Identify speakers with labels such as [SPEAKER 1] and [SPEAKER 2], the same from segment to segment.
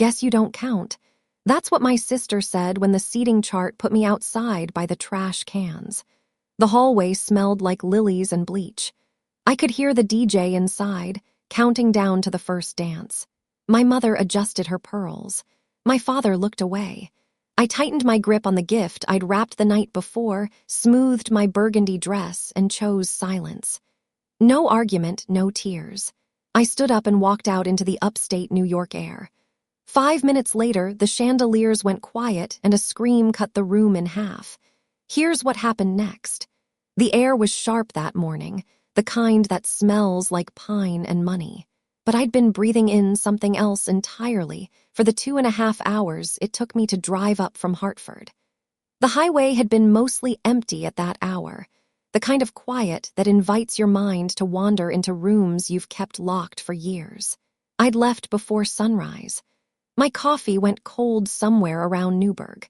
[SPEAKER 1] Guess you don't count. That's what my sister said when the seating chart put me outside by the trash cans. The hallway smelled like lilies and bleach. I could hear the DJ inside, counting down to the first dance. My mother adjusted her pearls. My father looked away. I tightened my grip on the gift I'd wrapped the night before, smoothed my burgundy dress, and chose silence. No argument, no tears. I stood up and walked out into the upstate New York air. 5 minutes later, the chandeliers went quiet and a scream cut the room in half. Here's what happened next. The air was sharp that morning, the kind that smells like pine and money. But I'd been breathing in something else entirely for the 2.5 hours it took me to drive up from Hartford. The highway had been mostly empty at that hour, the kind of quiet that invites your mind to wander into rooms you've kept locked for years. I'd left before sunrise. My coffee went cold somewhere around Newburgh.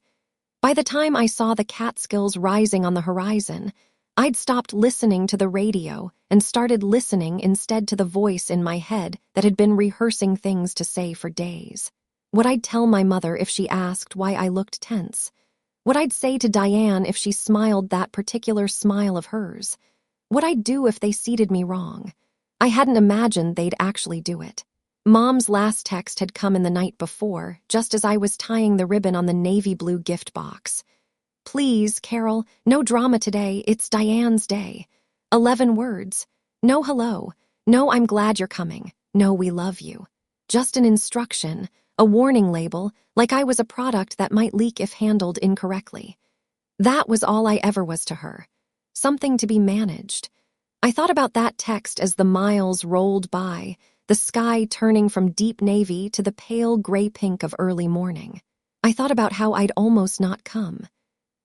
[SPEAKER 1] By the time I saw the Catskills rising on the horizon, I'd stopped listening to the radio and started listening instead to the voice in my head that had been rehearsing things to say for days. What I'd tell my mother if she asked why I looked tense. What I'd say to Diane if she smiled that particular smile of hers. What I'd do if they seated me wrong. I hadn't imagined they'd actually do it. Mom's last text had come in the night before, just as I was tying the ribbon on the navy blue gift box. Please, Carol, no drama today, it's Diane's day. 11 words. No hello. No I'm glad you're coming. No we love you. Just an instruction, a warning label, like I was a product that might leak if handled incorrectly. That was all I ever was to her. Something to be managed. I thought about that text as the miles rolled by, the sky turning from deep navy to the pale gray pink of early morning. I thought about how I'd almost not come.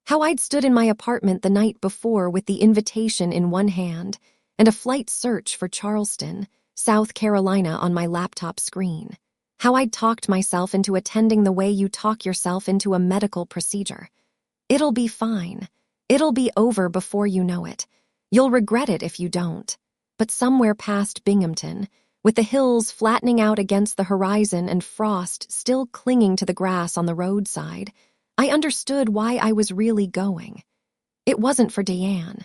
[SPEAKER 1] How I'd stood in my apartment the night before with the invitation in one hand and a flight search for Charleston, South Carolina on my laptop screen. How I'd talked myself into attending the way you talk yourself into a medical procedure. It'll be fine. It'll be over before you know it. You'll regret it if you don't. But somewhere past Binghamton, with the hills flattening out against the horizon and frost still clinging to the grass on the roadside, I understood why I was really going. It wasn't for Diane.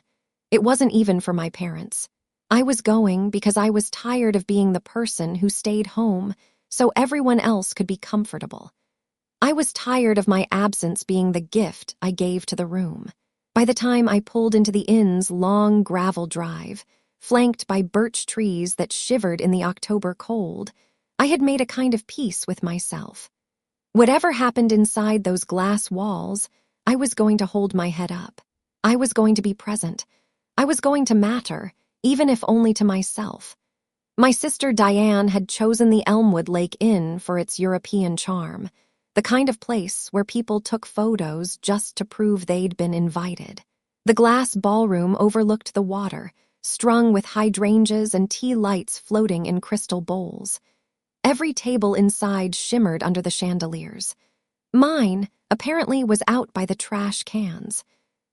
[SPEAKER 1] It wasn't even for my parents. I was going because I was tired of being the person who stayed home so everyone else could be comfortable. I was tired of my absence being the gift I gave to the room. By the time I pulled into the inn's long gravel drive, flanked by birch trees that shivered in the October cold, I had made a kind of peace with myself. Whatever happened inside those glass walls, I was going to hold my head up. I was going to be present. I was going to matter, even if only to myself. My sister Diane had chosen the Elmwood Lake Inn for its European charm, the kind of place where people took photos just to prove they'd been invited. The glass ballroom overlooked the water, strung with hydrangeas and tea lights floating in crystal bowls. Every table inside shimmered under the chandeliers. Mine, apparently, was out by the trash cans.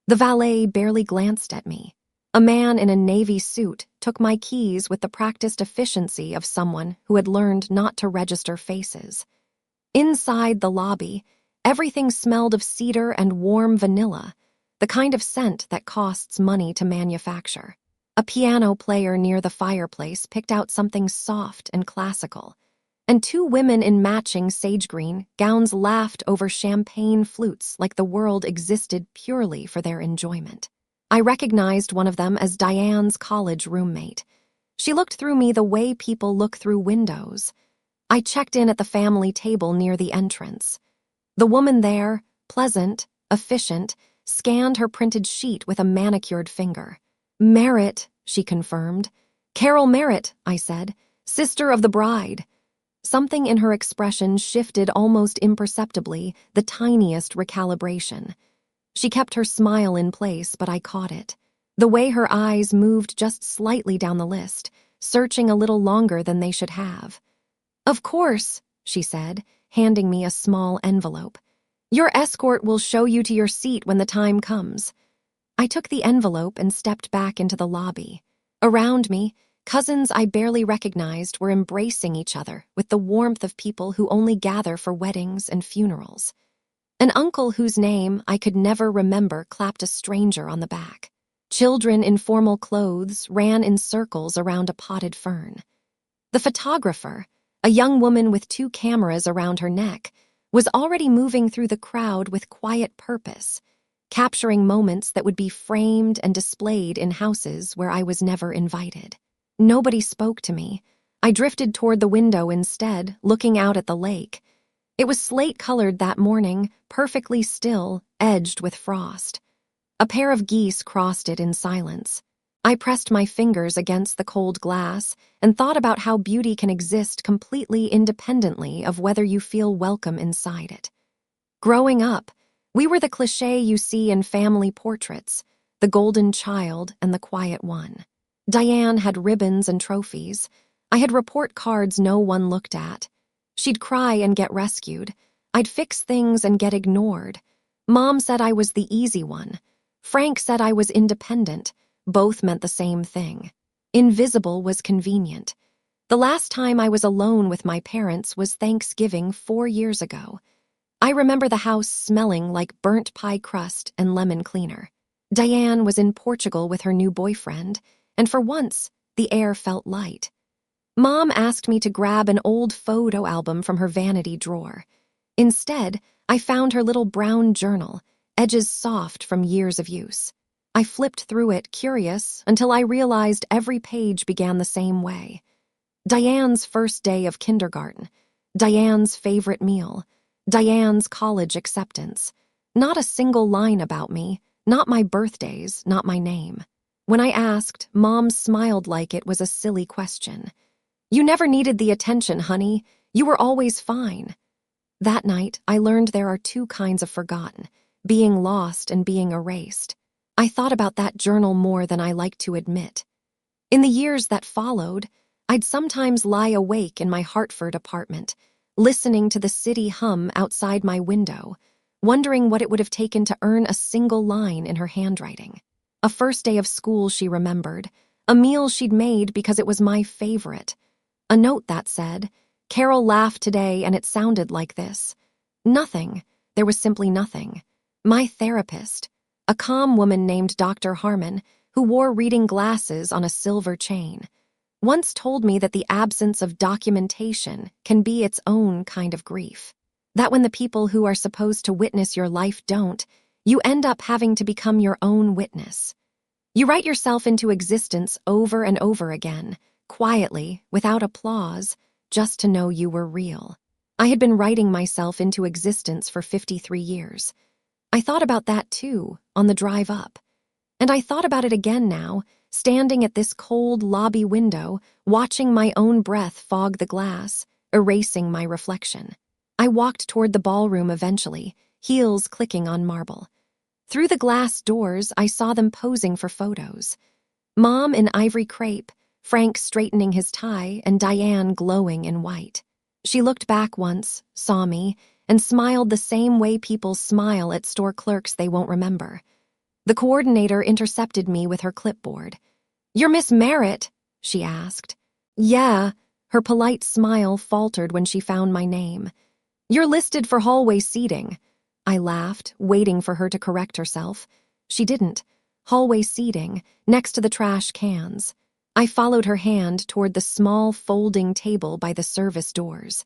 [SPEAKER 1] The valet barely glanced at me. A man in a navy suit took my keys with the practiced efficiency of someone who had learned not to register faces. Inside the lobby, everything smelled of cedar and warm vanilla, the kind of scent that costs money to manufacture. A piano player near the fireplace picked out something soft and classical, and 2 women in matching sage green gowns laughed over champagne flutes like the world existed purely for their enjoyment. I recognized one of them as Diane's college roommate. She looked through me the way people look through windows. I checked in at the family table near the entrance. The woman there, pleasant, efficient, scanned her printed sheet with a manicured finger. Merritt, she confirmed. Carol Merritt, I said, sister of the bride. Something in her expression shifted almost imperceptibly, the tiniest recalibration. She kept her smile in place, but I caught it. The way her eyes moved just slightly down the list, searching a little longer than they should have. Of course, she said, handing me a small envelope. Your escort will show you to your seat when the time comes. I took the envelope and stepped back into the lobby. Around me, Cousins I barely recognized were embracing each other with the warmth of people who only gather for weddings and funerals. An uncle whose name I could never remember clapped a stranger on the back. Children in formal clothes ran in circles around a potted fern. The photographer, a young woman with 2 cameras around her neck, was already moving through the crowd with quiet purpose, capturing moments that would be framed and displayed in houses where I was never invited. Nobody spoke to me. I drifted toward the window instead, looking out at the lake. It was slate-colored that morning, perfectly still, edged with frost. A pair of geese crossed it in silence. I pressed my fingers against the cold glass and thought about how beauty can exist completely independently of whether you feel welcome inside it. Growing up, we were the cliché you see in family portraits, the golden child and the quiet one. Diane had ribbons and trophies. I had report cards no one looked at. She'd cry and get rescued. I'd fix things and get ignored. Mom said I was the easy one. Frank said I was independent. Both meant the same thing. Invisible was convenient. The last time I was alone with my parents was Thanksgiving 4 years ago. I remember the house smelling like burnt pie crust and lemon cleaner. Diane was in Portugal with her new boyfriend, and for once, the air felt light. Mom asked me to grab an old photo album from her vanity drawer. Instead, I found her little brown journal, edges soft from years of use. I flipped through it, curious, until I realized every page began the same way. Diane's first day of kindergarten, Diane's favorite meal, Diane's college acceptance. Not a single line about me, not my birthdays, not my name. When I asked, Mom smiled like it was a silly question. "You never needed the attention, honey. You were always fine." That night, I learned there are 2 kinds of forgotten, being lost and being erased. I thought about that journal more than I like to admit. In the years that followed, I'd sometimes lie awake in my Hartford apartment, listening to the city hum outside my window, wondering what it would have taken to earn a single line in her handwriting. A first day of school she remembered, a meal she'd made because it was my favorite. A note that said, "Carol laughed today and it sounded like this." Nothing. There was simply nothing. My therapist, a calm woman named Dr. Harmon, who wore reading glasses on a silver chain, once told me that the absence of documentation can be its own kind of grief. That when the people who are supposed to witness your life don't, you end up having to become your own witness. You write yourself into existence over and over again, quietly, without applause, just to know you were real. I had been writing myself into existence for 53 years. I thought about that too, on the drive up. And I thought about it again now, standing at this cold lobby window, watching my own breath fog the glass, erasing my reflection. I walked toward the ballroom eventually, heels clicking on marble. Through the glass doors, I saw them posing for photos. Mom in ivory crepe, Frank straightening his tie, and Diane glowing in white. She looked back once, saw me, and smiled the same way people smile at store clerks they won't remember. The coordinator intercepted me with her clipboard. "You're Miss Merritt?" she asked. "Yeah." Her polite smile faltered when she found my name. "You're listed for hallway seating." I laughed, waiting for her to correct herself. She didn't. Hallway seating, next to the trash cans. I followed her hand toward the small folding table by the service doors.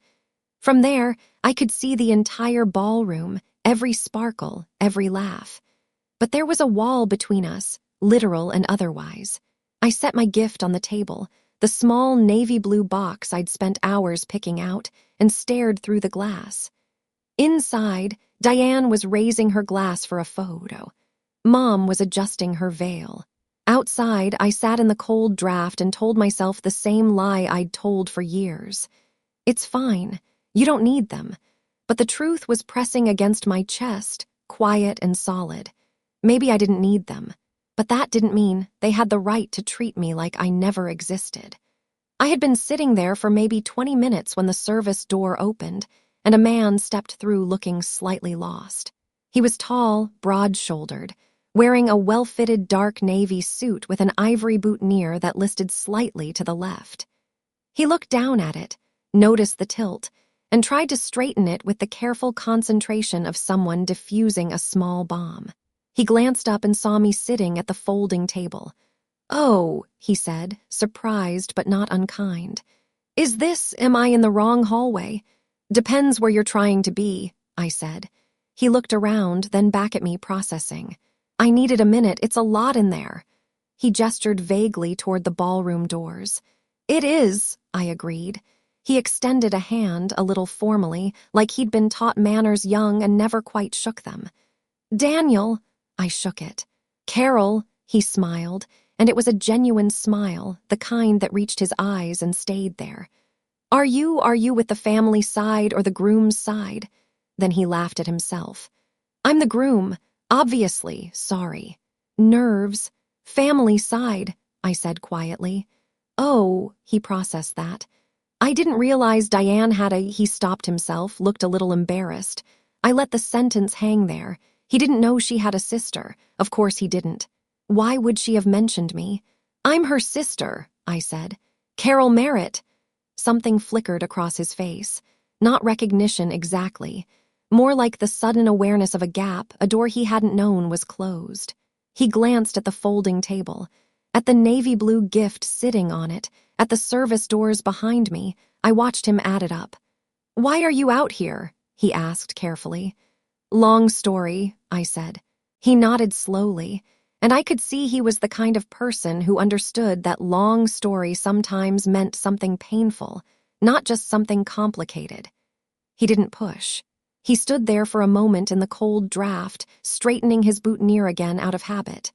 [SPEAKER 1] From there, I could see the entire ballroom, every sparkle, every laugh. But there was a wall between us, literal and otherwise. I set my gift on the table, the small navy blue box I'd spent hours picking out, and stared through the glass. Inside, Diane was raising her glass for a photo. Mom was adjusting her veil. Outside, I sat in the cold draft and told myself the same lie I'd told for years. It's fine. You don't need them. But the truth was pressing against my chest, quiet and solid. Maybe I didn't need them, but that didn't mean they had the right to treat me like I never existed. I had been sitting there for maybe 20 minutes when the service door opened, and a man stepped through looking slightly lost. He was tall, broad-shouldered, wearing a well-fitted dark navy suit with an ivory boutonniere that listed slightly to the left. He looked down at it, noticed the tilt, and tried to straighten it with the careful concentration of someone defusing a small bomb. He glanced up and saw me sitting at the folding table. "Oh," he said, surprised but not unkind. Am I in the wrong hallway?" "Depends where you're trying to be," I said. He looked around, then back at me, processing. "I needed a minute, it's a lot in there." He gestured vaguely toward the ballroom doors. "It is," I agreed. He extended a hand, a little formally, like he'd been taught manners young and never quite shook them. "Daniel," I shook it. "Carol," he smiled, and it was a genuine smile, the kind that reached his eyes and stayed there. Are you with the family side or the groom's side?" Then he laughed at himself. "I'm the groom, obviously, sorry." "Nerves. Family side," I said quietly. "Oh," he processed that. "I didn't realize Diane had a—" He stopped himself, looked a little embarrassed. I let the sentence hang there. He didn't know she had a sister. Of course he didn't. Why would she have mentioned me? "I'm her sister," I said. "Carol Merritt." Something flickered across his face. Not recognition exactly. More like the sudden awareness of a gap, a door he hadn't known was closed. He glanced at the folding table, at the navy blue gift sitting on it, at the service doors behind me. I watched him add it up. "Why are you out here?" he asked carefully. "Long story," I said. He nodded slowly, and I could see he was the kind of person who understood that long story sometimes meant something painful, not just something complicated. He didn't push. He stood there for a moment in the cold draft, straightening his boutonniere again out of habit.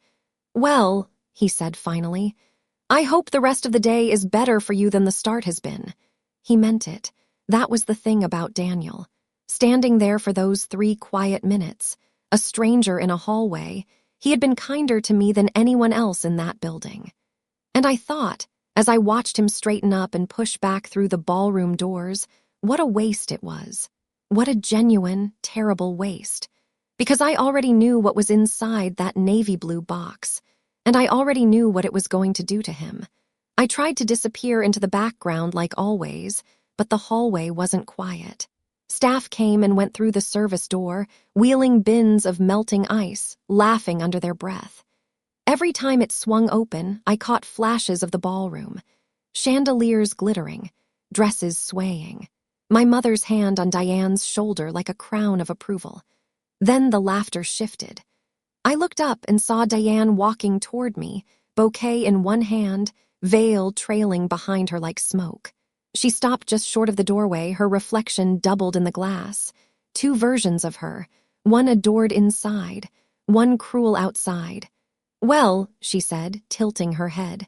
[SPEAKER 1] "Well," he said finally, "I hope the rest of the day is better for you than the start has been." He meant it. That was the thing about Daniel. Standing there for those 3 quiet minutes, a stranger in a hallway, he had been kinder to me than anyone else in that building. And I thought, as I watched him straighten up and push back through the ballroom doors, what a waste it was. What a genuine, terrible waste. Because I already knew what was inside that navy blue box, and I already knew what it was going to do to him. I tried to disappear into the background like always, but the hallway wasn't quiet. Staff came and went through the service door, wheeling bins of melting ice, laughing under their breath. Every time it swung open, I caught flashes of the ballroom. Chandeliers glittering, dresses swaying. My mother's hand on Diane's shoulder like a crown of approval. Then the laughter shifted. I looked up and saw Diane walking toward me, bouquet in one hand, veil trailing behind her like smoke. She stopped just short of the doorway, her reflection doubled in the glass. 2 versions of her, one adored inside, one cruel outside. "Well," she said, tilting her head,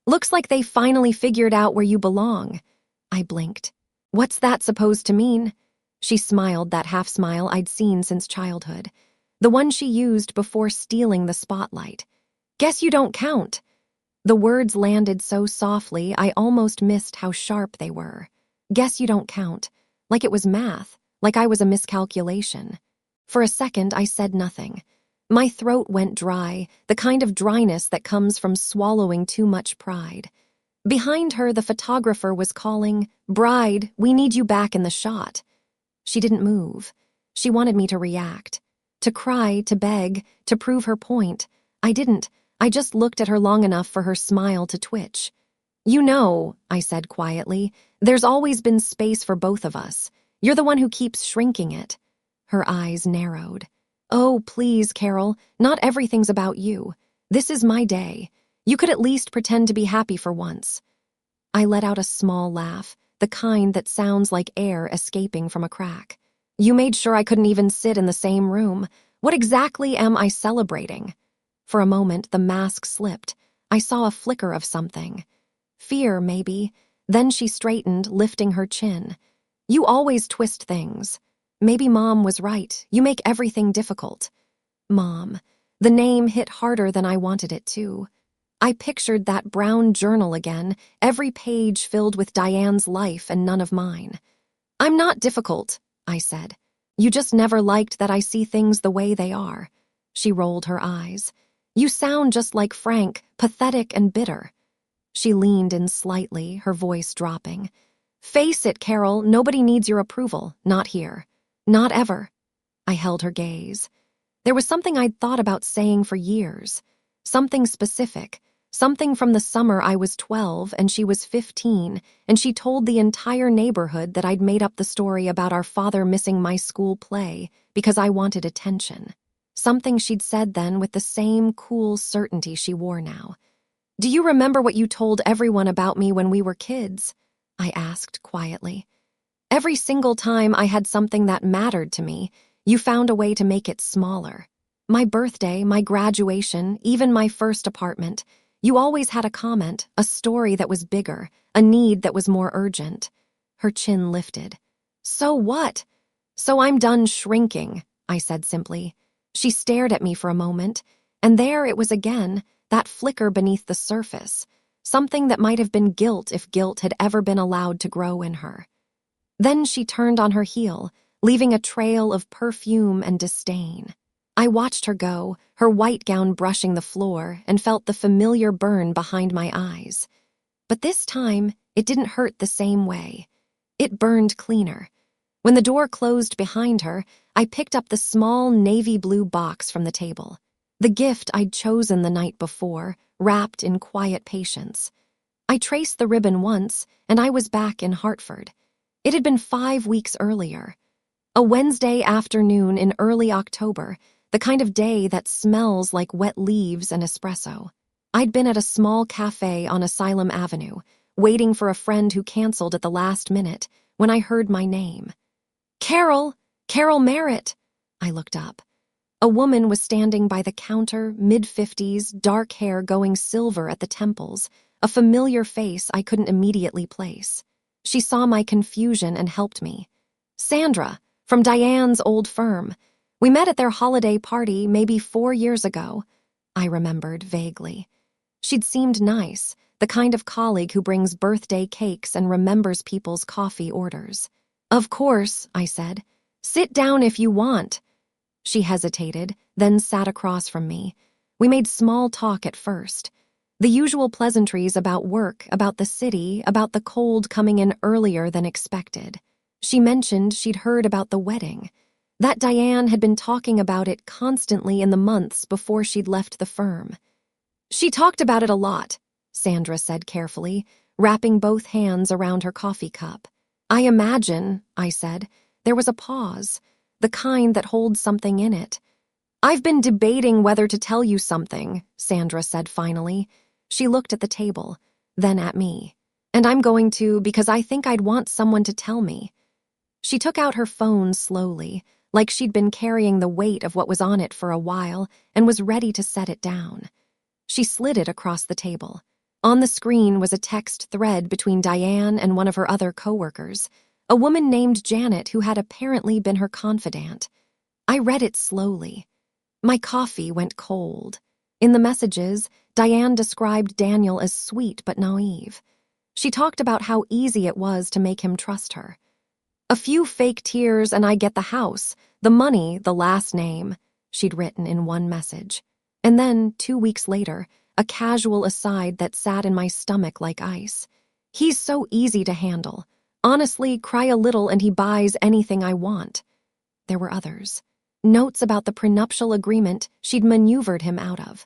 [SPEAKER 1] "looks like they finally figured out where you belong." I blinked. "What's that supposed to mean?" She smiled, that half smile I'd seen since childhood, the one she used before stealing the spotlight. "Guess you don't count." The words landed so softly I almost missed how sharp they were. Guess you don't count. Like it was math, like I was a miscalculation. For a second, I said nothing. My throat went dry, the kind of dryness that comes from swallowing too much pride. Behind her, the photographer was calling, "Bride, we need you back in the shot." She didn't move. She wanted me to react. To cry, to beg, to prove her point. I didn't. I just looked at her long enough for her smile to twitch. "You know," I said quietly, "there's always been space for both of us. You're the one who keeps shrinking it." Her eyes narrowed. "Oh, please, Carol, not everything's about you. This is my day. You could at least pretend to be happy for once." I let out a small laugh, the kind that sounds like air escaping from a crack. "You made sure I couldn't even sit in the same room. What exactly am I celebrating?" For a moment, the mask slipped. I saw a flicker of something. Fear, maybe. Then she straightened, lifting her chin. "You always twist things. Maybe Mom was right. You make everything difficult." Mom. The name hit harder than I wanted it to. I pictured that brown journal again, every page filled with Diane's life and none of mine. "I'm not difficult," I said. "You just never liked that I see things the way they are." She rolled her eyes. You sound just like Frank, pathetic and bitter. She leaned in slightly, her voice dropping. Face it, Carol, nobody needs your approval, not here. Not ever. I held her gaze. There was something I'd thought about saying for years. Something specific. Something from the summer I was 12 and she was 15, and she told the entire neighborhood that I'd made up the story about our father missing my school play because I wanted attention. Something she'd said then with the same cool certainty she wore now. Do you remember what you told everyone about me when we were kids? I asked quietly. Every single time I had something that mattered to me, you found a way to make it smaller. My birthday, my graduation, even my first apartment, you always had a comment, a story that was bigger, a need that was more urgent. Her chin lifted. So what? So I'm done shrinking, I said simply. She stared at me for a moment, and there it was again, that flicker beneath the surface, something that might have been guilt if guilt had ever been allowed to grow in her. Then she turned on her heel, leaving a trail of perfume and disdain. I watched her go, her white gown brushing the floor, and felt the familiar burn behind my eyes. But this time, it didn't hurt the same way. It burned cleaner. When the door closed behind her, I picked up the small navy blue box from the table. The gift I'd chosen the night before, wrapped in quiet patience. I traced the ribbon once, and I was back in Hartford. It had been 5 weeks earlier. A Wednesday afternoon in early October, the kind of day that smells like wet leaves and espresso. I'd been at a small cafe on Asylum Avenue, waiting for a friend who canceled at the last minute, when I heard my name. Carol! Carol Merritt! I looked up. A woman was standing by the counter, mid-50s, dark hair going silver at the temples, a familiar face I couldn't immediately place. She saw my confusion and helped me. Sandra, from Diane's old firm. We met at their holiday party maybe 4 years ago, I remembered vaguely. She'd seemed nice, the kind of colleague who brings birthday cakes and remembers people's coffee orders. Of course, I said. Sit down if you want. She hesitated, then sat across from me. We made small talk at first. The usual pleasantries about work, about the city, about the cold coming in earlier than expected. She mentioned she'd heard about the wedding, that Diane had been talking about it constantly in the months before she'd left the firm. She talked about it a lot, Sandra said carefully, wrapping both hands around her coffee cup. I imagine, I said. There was a pause, the kind that holds something in it. I've been debating whether to tell you something, Sandra said finally. She looked at the table, then at me. And I'm going to because I think I'd want someone to tell me. She took out her phone slowly, like she'd been carrying the weight of what was on it for a while and was ready to set it down. She slid it across the table. On the screen was a text thread between Diane and one of her other coworkers, a woman named Janet who had apparently been her confidant. I read it slowly. My coffee went cold. In the messages, Diane described Daniel as sweet but naive. She talked about how easy it was to make him trust her. A few fake tears and I get the house, the money, the last name, she'd written in one message. And then, 2 weeks later, a casual aside that sat in my stomach like ice. He's so easy to handle. Honestly, cry a little and he buys anything I want. There were others. Notes about the prenuptial agreement she'd maneuvered him out of.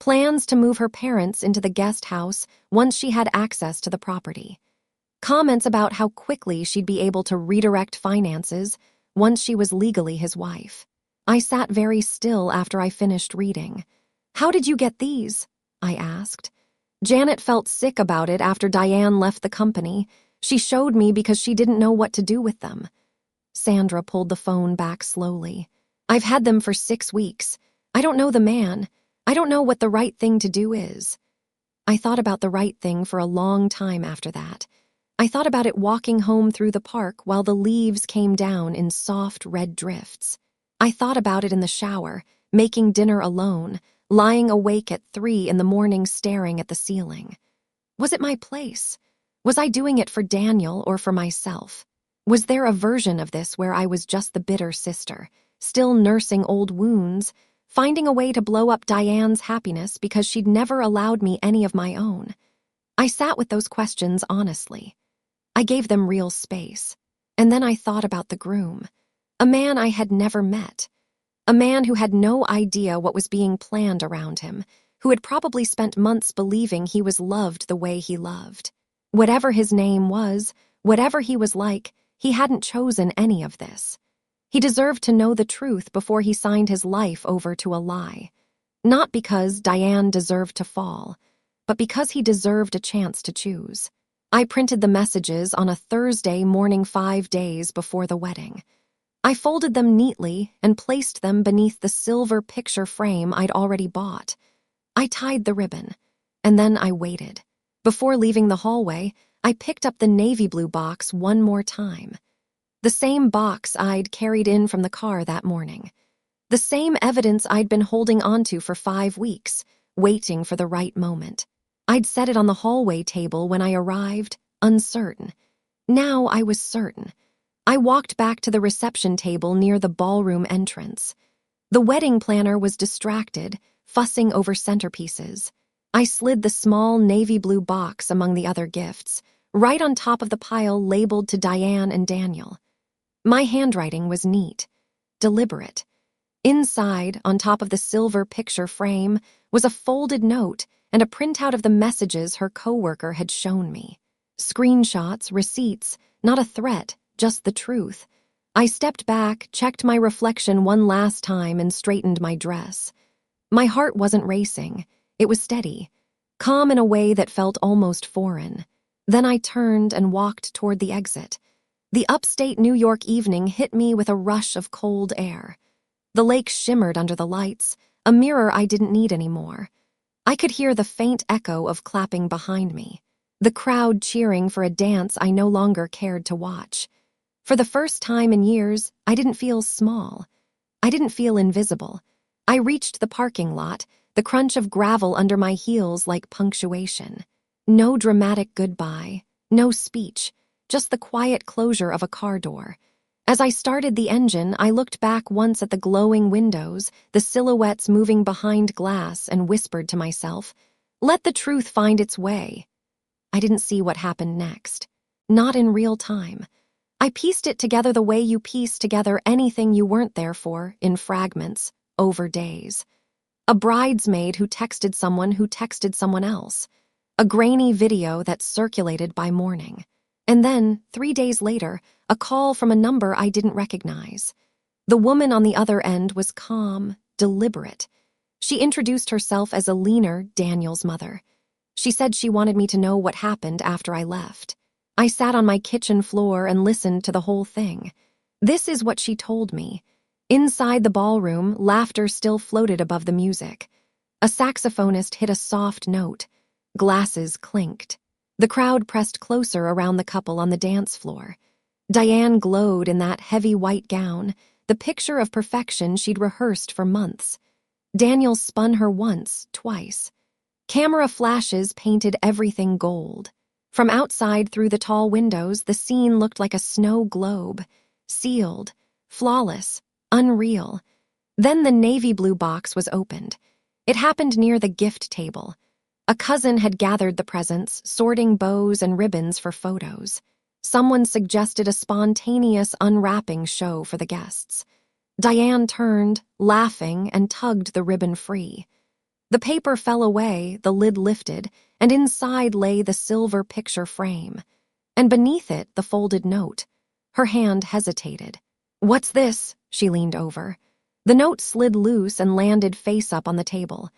[SPEAKER 1] Plans to move her parents into the guest house once she had access to the property. Comments about how quickly she'd be able to redirect finances once she was legally his wife. I sat very still after I finished reading. How did you get these? I asked. Janet felt sick about it after Diane left the company. She showed me because she didn't know what to do with them. Sandra pulled the phone back slowly. I've had them for 6 weeks. I don't know the man. I don't know what the right thing to do is. I thought about the right thing for a long time after that. I thought about it walking home through the park while the leaves came down in soft red drifts. I thought about it in the shower, making dinner alone, lying awake at 3 in the morning staring at the ceiling. Was it my place? Was I doing it for Daniel or for myself? Was there a version of this where I was just the bitter sister, still nursing old wounds, finding a way to blow up Diane's happiness because she'd never allowed me any of my own. I sat with those questions honestly. I gave them real space. And then I thought about the groom, a man I had never met, a man who had no idea what was being planned around him, who had probably spent months believing he was loved the way he loved. Whatever his name was, whatever he was like, he hadn't chosen any of this. He deserved to know the truth before he signed his life over to a lie. Not because Diane deserved to fall, but because he deserved a chance to choose. I printed the messages on a Thursday morning 5 days before the wedding. I folded them neatly and placed them beneath the silver picture frame I'd already bought. I tied the ribbon, and then I waited. Before leaving the hallway, I picked up the navy blue box one more time. The same box I'd carried in from the car that morning. The same evidence I'd been holding onto for 5 weeks, waiting for the right moment. I'd set it on the hallway table when I arrived, uncertain. Now I was certain. I walked back to the reception table near the ballroom entrance. The wedding planner was distracted, fussing over centerpieces. I slid the small navy blue box among the other gifts, right on top of the pile labeled to Diane and Daniel. My handwriting was neat, deliberate. Inside, on top of the silver picture frame, was a folded note and a printout of the messages her coworker had shown me. Screenshots, receipts, not a threat, just the truth. I stepped back, checked my reflection one last time, and straightened my dress. My heart wasn't racing. It was steady, calm in a way that felt almost foreign. Then I turned and walked toward the exit. The upstate New York evening hit me with a rush of cold air. The lake shimmered under the lights, a mirror I didn't need anymore. I could hear the faint echo of clapping behind me, the crowd cheering for a dance I no longer cared to watch. For the first time in years, I didn't feel small. I didn't feel invisible. I reached the parking lot, the crunch of gravel under my heels like punctuation. No dramatic goodbye, no speech, just the quiet closure of a car door. As I started the engine, I looked back once at the glowing windows, the silhouettes moving behind glass, and whispered to myself, "Let the truth find its way." I didn't see what happened next. Not in real time. I pieced it together the way you piece together anything you weren't there for, in fragments, over days. A bridesmaid who texted someone else. A grainy video that circulated by morning. And then, 3 days later, a call from a number I didn't recognize. The woman on the other end was calm, deliberate. She introduced herself as Alina, Daniel's mother. She said she wanted me to know what happened after I left. I sat on my kitchen floor and listened to the whole thing. This is what she told me. Inside the ballroom, laughter still floated above the music. A saxophonist hit a soft note. Glasses clinked. The crowd pressed closer around the couple on the dance floor. Diane glowed in that heavy white gown, the picture of perfection she'd rehearsed for months. Daniel spun her once, twice. Camera flashes painted everything gold. From outside through the tall windows, the scene looked like a snow globe, sealed, flawless, unreal. Then the navy blue box was opened. It happened near the gift table. A cousin had gathered the presents, sorting bows and ribbons for photos. Someone suggested a spontaneous unwrapping show for the guests. Diane turned, laughing, and tugged the ribbon free. The paper fell away, the lid lifted, and inside lay the silver picture frame. And beneath it, the folded note. Her hand hesitated. "What's this?" She leaned over. The note slid loose and landed face up on the table.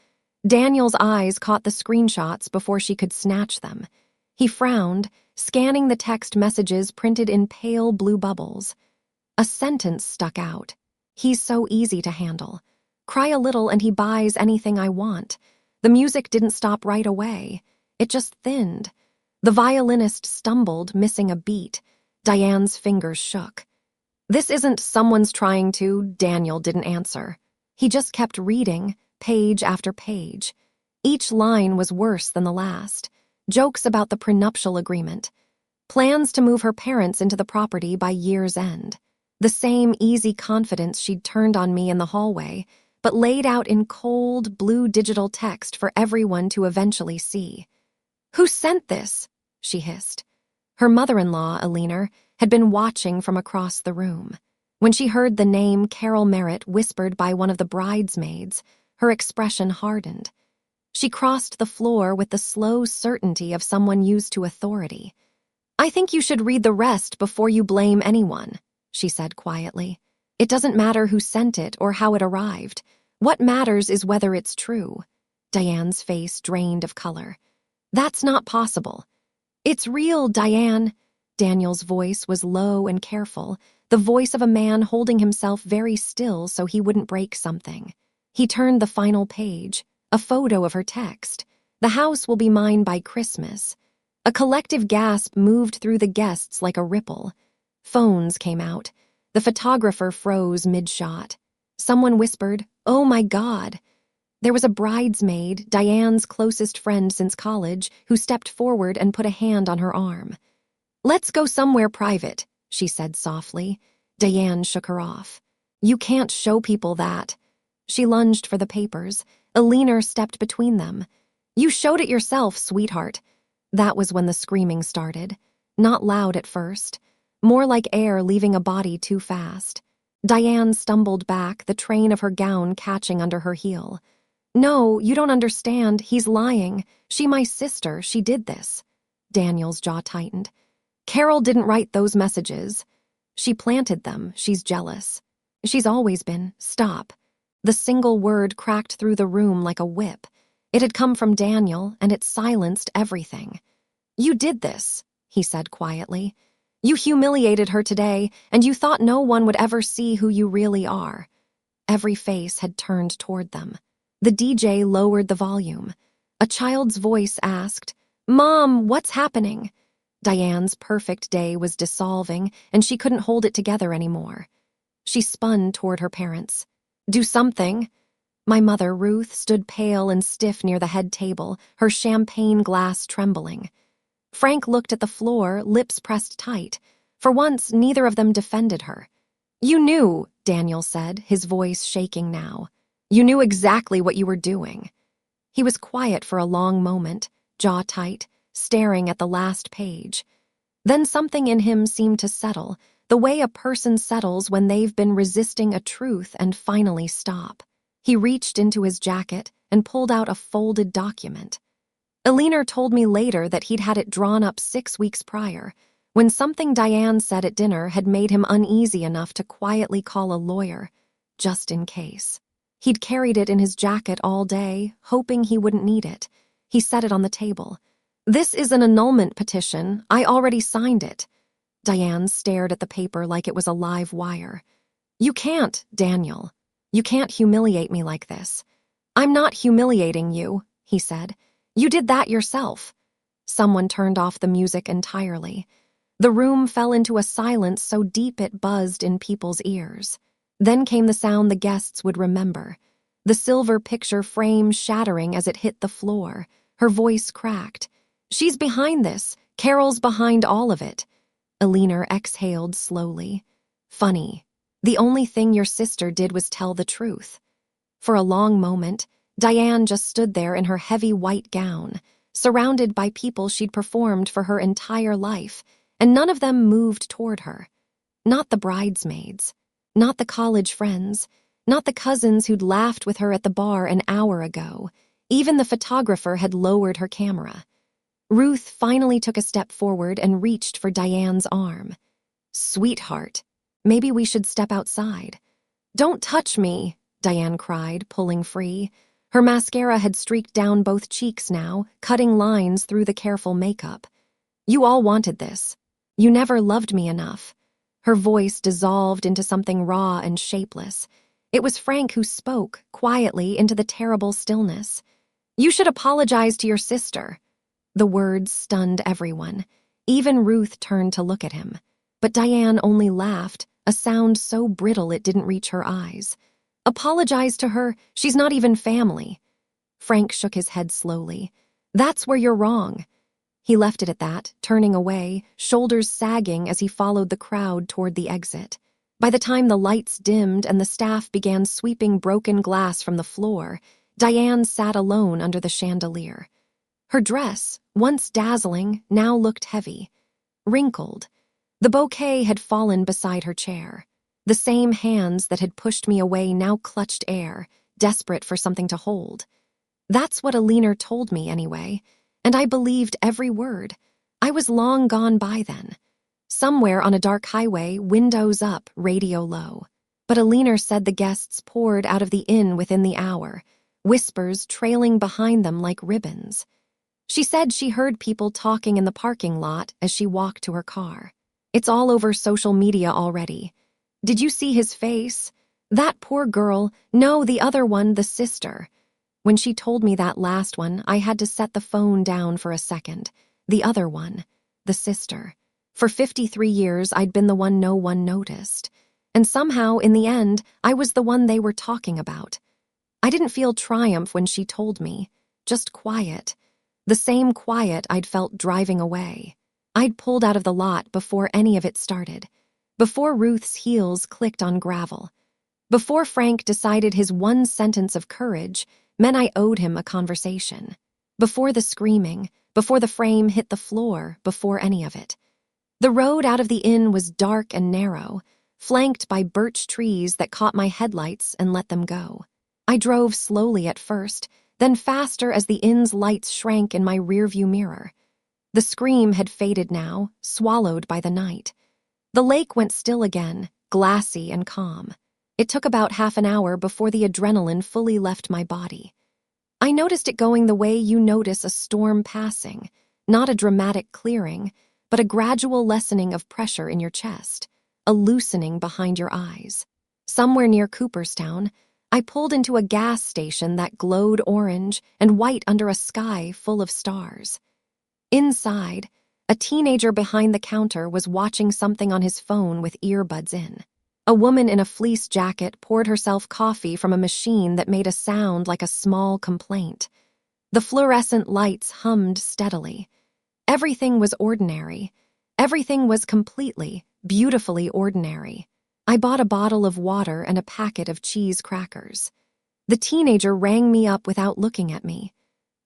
[SPEAKER 1] Daniel's eyes caught the screenshots before she could snatch them. He frowned, scanning the text messages printed in pale blue bubbles. A sentence stuck out. "He's so easy to handle. Cry a little and he buys anything I want." The music didn't stop right away. It just thinned. The violinist stumbled, missing a beat. Diane's fingers shook. "This isn't someone's trying to," Daniel didn't answer. He just kept reading, page after page. Each line was worse than the last. Jokes about the prenuptial agreement. Plans to move her parents into the property by year's end. The same easy confidence she'd turned on me in the hallway, but laid out in cold, blue digital text for everyone to eventually see. "Who sent this?" she hissed. Her mother-in-law, Alina, had been watching from across the room. When she heard the name Carol Merritt whispered by one of the bridesmaids, her expression hardened. She crossed the floor with the slow certainty of someone used to authority. "I think you should read the rest before you blame anyone," she said quietly. "It doesn't matter who sent it or how it arrived. What matters is whether it's true." Diane's face drained of color. "That's not possible." "It's real, Diane." Daniel's voice was low and careful, the voice of a man holding himself very still so he wouldn't break something. He turned the final page, a photo of her text. "The house will be mine by Christmas." A collective gasp moved through the guests like a ripple. Phones came out. The photographer froze mid-shot. Someone whispered, "Oh my God." There was a bridesmaid, Diane's closest friend since college, who stepped forward and put a hand on her arm. "Let's go somewhere private," she said softly. Diane shook her off. "You can't show people that." She lunged for the papers. Alina stepped between them. "You showed it yourself, sweetheart." That was when the screaming started. Not loud at first. More like air leaving a body too fast. Diane stumbled back, the train of her gown catching under her heel. "No, you don't understand. He's lying. She my sister. She did this." Daniel's jaw tightened. "Carol didn't write those messages. She planted them. She's jealous. She's always been. Stop." The single word cracked through the room like a whip. It had come from Daniel, and it silenced everything. "You did this," he said quietly. "You humiliated her today, and you thought no one would ever see who you really are." Every face had turned toward them. The DJ lowered the volume. A child's voice asked, "Mom, what's happening?" Diane's perfect day was dissolving, and she couldn't hold it together anymore. She spun toward her parents. "Do something." My mother, Ruth, stood pale and stiff near the head table, her champagne glass trembling. Frank looked at the floor, lips pressed tight. For once, neither of them defended her. "You knew," Daniel said, his voice shaking now. "You knew exactly what you were doing." He was quiet for a long moment, jaw tight, staring at the last page. Then something in him seemed to settle, the way a person settles when they've been resisting a truth and finally stop. He reached into his jacket and pulled out a folded document. Alina told me later that he'd had it drawn up 6 weeks prior, when something Diane said at dinner had made him uneasy enough to quietly call a lawyer, just in case. He'd carried it in his jacket all day, hoping he wouldn't need it. He set it on the table. "This is an annulment petition. I already signed it." Diane stared at the paper like it was a live wire. "You can't, Daniel. You can't humiliate me like this." "I'm not humiliating you," he said. "You did that yourself." Someone turned off the music entirely. The room fell into a silence so deep it buzzed in people's ears. Then came the sound the guests would remember. The silver picture frame shattering as it hit the floor. Her voice cracked. "She's behind this. Carol's behind all of it." Alina exhaled slowly. "Funny. The only thing your sister did was tell the truth." For a long moment, Diane just stood there in her heavy white gown, surrounded by people she'd performed for her entire life, and none of them moved toward her. Not the bridesmaids. Not the college friends. Not the cousins who'd laughed with her at the bar an hour ago. Even the photographer had lowered her camera. Ruth finally took a step forward and reached for Diane's arm. "Sweetheart, maybe we should step outside." "Don't touch me," Diane cried, pulling free. Her mascara had streaked down both cheeks now, cutting lines through the careful makeup. "You all wanted this. You never loved me enough." Her voice dissolved into something raw and shapeless. It was Frank who spoke, quietly, into the terrible stillness. "You should apologize to your sister." The words stunned everyone. Even Ruth turned to look at him. But Diane only laughed, a sound so brittle it didn't reach her eyes. "Apologize to her? She's not even family." Frank shook his head slowly. "That's where you're wrong." He left it at that, turning away, shoulders sagging as he followed the crowd toward the exit. By the time the lights dimmed and the staff began sweeping broken glass from the floor, Diane sat alone under the chandelier. Her dress, once dazzling, now looked heavy, wrinkled. The bouquet had fallen beside her chair. The same hands that had pushed me away now clutched air, desperate for something to hold. That's what Alina told me anyway, and I believed every word. I was long gone by then. Somewhere on a dark highway, windows up, radio low. But Alina said the guests poured out of the inn within the hour, whispers trailing behind them like ribbons. She said she heard people talking in the parking lot as she walked to her car. It's all over social media already. Did you see his face? That poor girl, no, the other one, the sister. When she told me that last one, I had to set the phone down for a second. The other one, the sister. For 53 years, I'd been the one no one noticed. And somehow, in the end, I was the one they were talking about. I didn't feel triumph when she told me, just quiet. The same quiet I'd felt driving away. I'd pulled out of the lot before any of it started. Before Ruth's heels clicked on gravel. Before Frank decided his one sentence of courage meant I owed him a conversation. Before the screaming, before the frame hit the floor, before any of it. The road out of the inn was dark and narrow, flanked by birch trees that caught my headlights and let them go. I drove slowly at first, then faster as the inn's lights shrank in my rearview mirror. The scream had faded now, swallowed by the night. The lake went still again, glassy and calm. It took about half an hour before the adrenaline fully left my body. I noticed it going the way you notice a storm passing, not a dramatic clearing, but a gradual lessening of pressure in your chest, a loosening behind your eyes. Somewhere near Cooperstown, I pulled into a gas station that glowed orange and white under a sky full of stars. Inside, a teenager behind the counter was watching something on his phone with earbuds in. A woman in a fleece jacket poured herself coffee from a machine that made a sound like a small complaint. The fluorescent lights hummed steadily. Everything was ordinary. Everything was completely, beautifully ordinary. I bought a bottle of water and a packet of cheese crackers. The teenager rang me up without looking at me.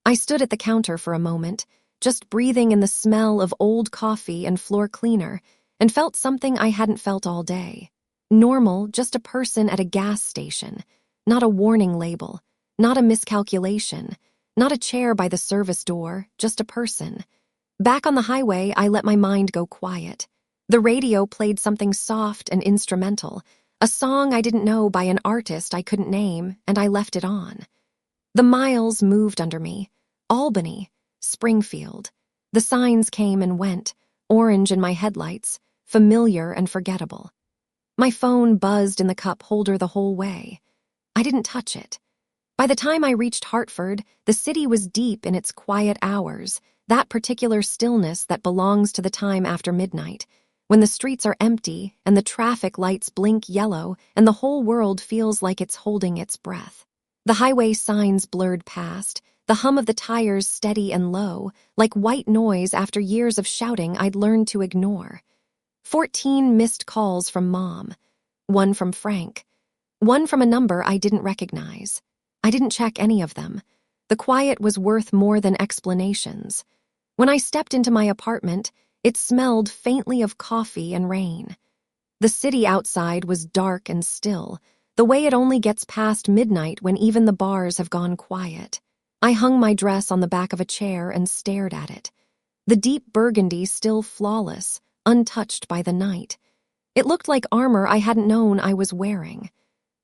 [SPEAKER 1] I stood at the counter for a moment, just breathing in the smell of old coffee and floor cleaner, and felt something I hadn't felt all day. Normal, just a person at a gas station. Not a warning label, not a miscalculation, not a chair by the service door, just a person. Back on the highway, I let my mind go quiet. The radio played something soft and instrumental, a song I didn't know by an artist I couldn't name, and I left it on. The miles moved under me. Albany, Springfield. The signs came and went, orange in my headlights, familiar and forgettable. My phone buzzed in the cup holder the whole way. I didn't touch it. By the time I reached Hartford, the city was deep in its quiet hours, that particular stillness that belongs to the time after midnight, when the streets are empty and the traffic lights blink yellow and the whole world feels like it's holding its breath. The highway signs blurred past, the hum of the tires steady and low, like white noise after years of shouting I'd learned to ignore. 14 missed calls from Mom, one from Frank, one from a number I didn't recognize. I didn't check any of them. The quiet was worth more than explanations. When I stepped into my apartment, it smelled faintly of coffee and rain. The city outside was dark and still, the way it only gets past midnight when even the bars have gone quiet. I hung my dress on the back of a chair and stared at it. The deep burgundy still flawless, untouched by the night. It looked like armor I hadn't known I was wearing.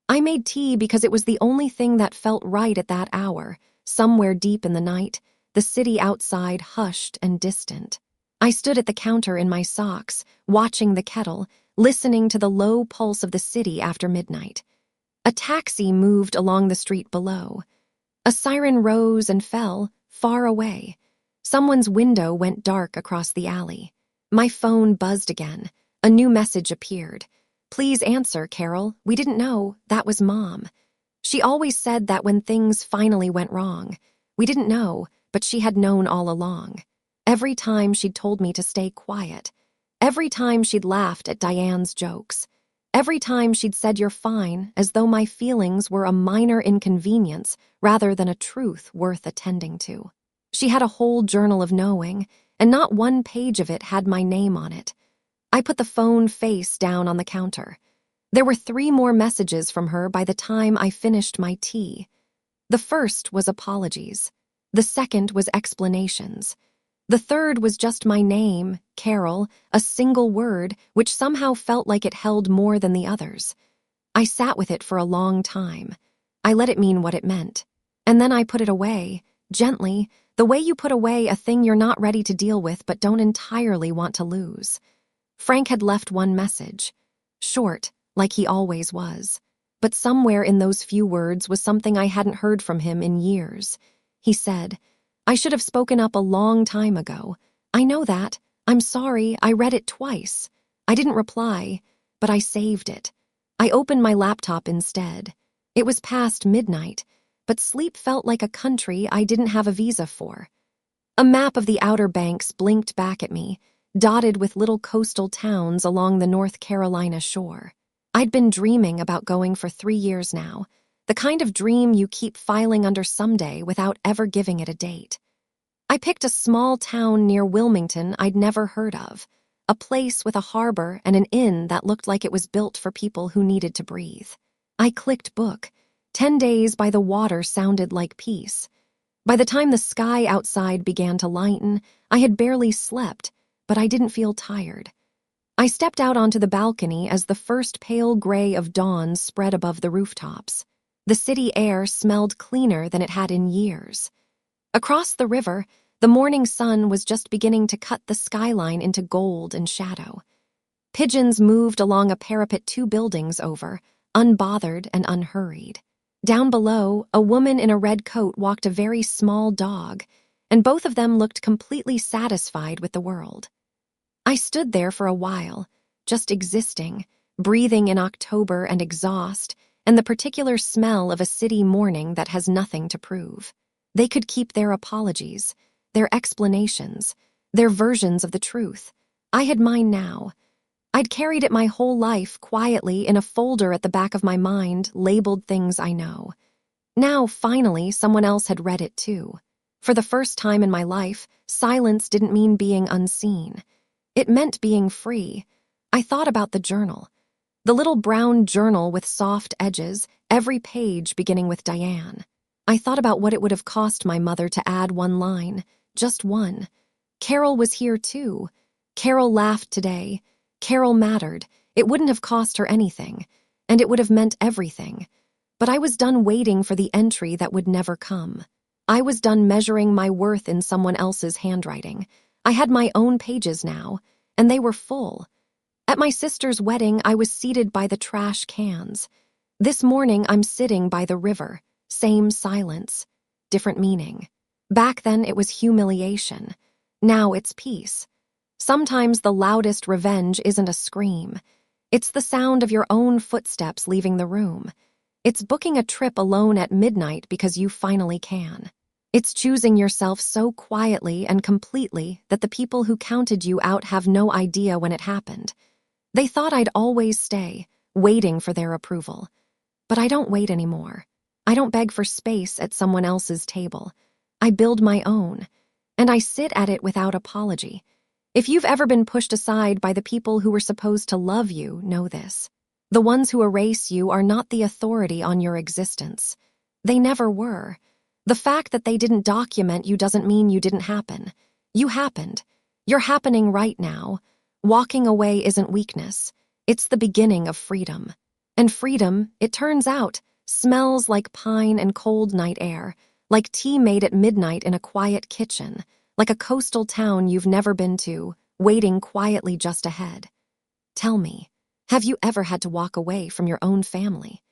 [SPEAKER 1] I made tea because it was the only thing that felt right at that hour. Somewhere deep in the night, the city outside hushed and distant. I stood at the counter in my socks, watching the kettle, listening to the low pulse of the city after midnight. A taxi moved along the street below. A siren rose and fell, far away. Someone's window went dark across the alley. My phone buzzed again. A new message appeared. "Please answer, Carol. We didn't know. That was Mom." She always said that when things finally went wrong. We didn't know, but she had known all along. Every time she'd told me to stay quiet. Every time she'd laughed at Diane's jokes. Every time she'd said you're fine, as though my feelings were a minor inconvenience rather than a truth worth attending to. She had a whole journal of knowing, and not one page of it had my name on it. I put the phone face down on the counter. There were 3 more messages from her by the time I finished my tea. The first was apologies. The second was explanations. The third was just my name, Carol, a single word, which somehow felt like it held more than the others. I sat with it for a long time. I let it mean what it meant. And then I put it away, gently, the way you put away a thing you're not ready to deal with but don't entirely want to lose. Frank had left one message. Short, like he always was. But somewhere in those few words was something I hadn't heard from him in years. He said, "I should have spoken up a long time ago. I know that. I'm sorry, I read it twice. I didn't reply, but I saved it. I opened my laptop instead. It was past midnight, but sleep felt like a country I didn't have a visa for." A map of the Outer Banks blinked back at me, dotted with little coastal towns along the North Carolina shore. I'd been dreaming about going for 3 years now, the kind of dream you keep filing under someday without ever giving it a date. I picked a small town near Wilmington I'd never heard of, a place with a harbor and an inn that looked like it was built for people who needed to breathe. I clicked book. 10 days by the water sounded like peace. By the time the sky outside began to lighten, I had barely slept, but I didn't feel tired. I stepped out onto the balcony as the first pale gray of dawn spread above the rooftops. The city air smelled cleaner than it had in years. Across the river, the morning sun was just beginning to cut the skyline into gold and shadow. Pigeons moved along a parapet 2 buildings over, unbothered and unhurried. Down below, a woman in a red coat walked a very small dog, and both of them looked completely satisfied with the world. I stood there for a while, just existing, breathing in October and exhaust, and the particular smell of a city morning that has nothing to prove. They could keep their apologies, their explanations, their versions of the truth. I had mine now. I'd carried it my whole life quietly in a folder at the back of my mind, labeled things I know. Now, finally, someone else had read it too. For the first time in my life, silence didn't mean being unseen. It meant being free. I thought about the journal. The little brown journal with soft edges, every page beginning with Diane. I thought about what it would have cost my mother to add 1 line, just one. Carol was here too. Carol laughed today. Carol mattered. It wouldn't have cost her anything, and it would have meant everything. But I was done waiting for the entry that would never come. I was done measuring my worth in someone else's handwriting. I had my own pages now, and they were full. At my sister's wedding, I was seated by the trash cans. This morning, I'm sitting by the river. Same silence, different meaning. Back then, it was humiliation. Now it's peace. Sometimes the loudest revenge isn't a scream. It's the sound of your own footsteps leaving the room. It's booking a trip alone at midnight because you finally can. It's choosing yourself so quietly and completely that the people who counted you out have no idea when it happened. They thought I'd always stay, waiting for their approval. But I don't wait anymore. I don't beg for space at someone else's table. I build my own, and I sit at it without apology. If you've ever been pushed aside by the people who were supposed to love you, know this. The ones who erase you are not the authority on your existence. They never were. The fact that they didn't document you doesn't mean you didn't happen. You happened. You're happening right now. Walking away isn't weakness. It's the beginning of freedom. And freedom, it turns out, smells like pine and cold night air, like tea made at midnight in a quiet kitchen, like a coastal town you've never been to, waiting quietly just ahead. Tell me, have you ever had to walk away from your own family?